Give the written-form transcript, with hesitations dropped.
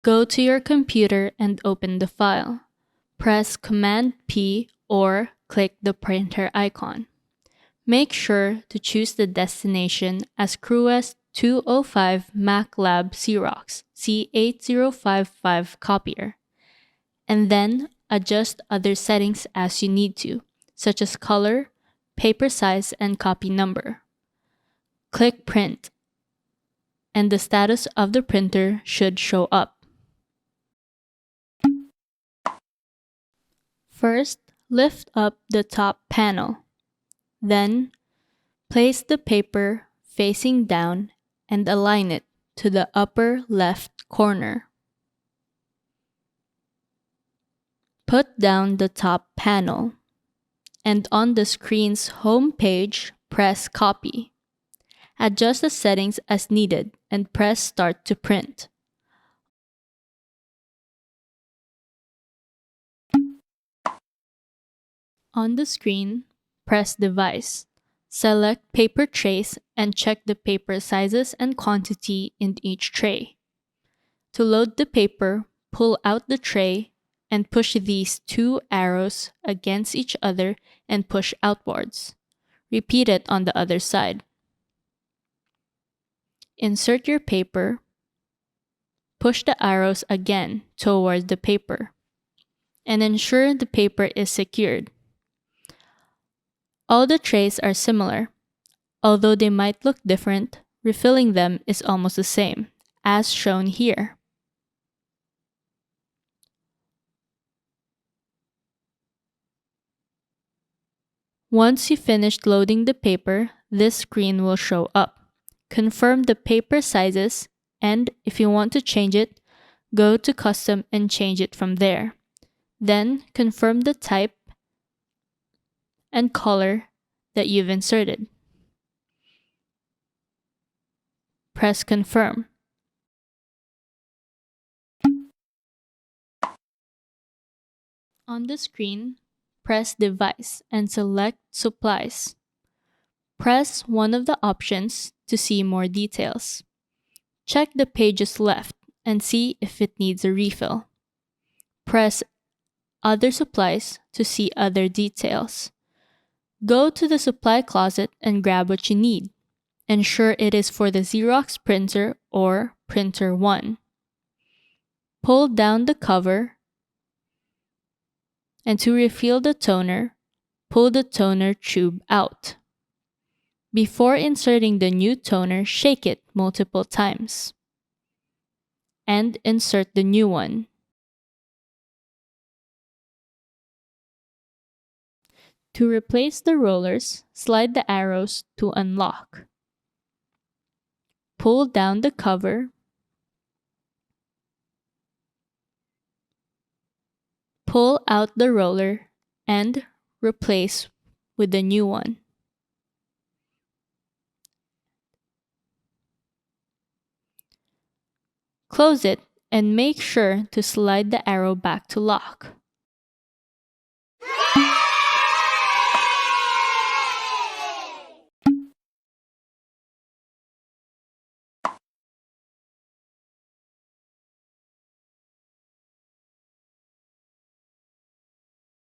Go to your computer and open the file. Press Command P or click the printer icon. Make sure to choose the destination as Cruess 205 MacLab Xerox C8055 copier, and then adjust other settings as you need to, such as color, paper size, and copy number. Click Print, and the status of the printer should show up. First, lift up the top panel. Then, place the paper facing down and align it to the upper left corner. Put down the top panel, and on the screen's home page, press Copy. Adjust the settings as needed and press Start to print. On the screen, press Device. Select Paper Trays and check the paper sizes and quantity in each tray. To load the paper, pull out the tray and push these two arrows against each other and push outwards. Repeat it on the other side. Insert your paper. Push the arrows again toward the paper, and ensure the paper is secured. All the trays are similar. Although they might look different, refilling them is almost the same, as shown here. Once you finished loading the paper, this screen will show up. Confirm the paper sizes, and if you want to change it, go to Custom and change it from there. Then confirm the type and color that you've inserted. Press Confirm. On the screen, press Device and select Supplies. Press one of the options to see more details. Check the pages left and see if it needs a refill. Press Other Supplies to see other details. Go to the supply closet and grab what you need. Ensure it is for the Xerox printer or printer 1. Pull down the cover, and to refill the toner, pull the toner tube out. Before inserting the new toner, shake it multiple times and insert the new one. To replace the rollers, slide the arrows to unlock. Pull down the cover. Pull out the roller and replace with the new one. Close it and make sure to slide the arrow back to lock.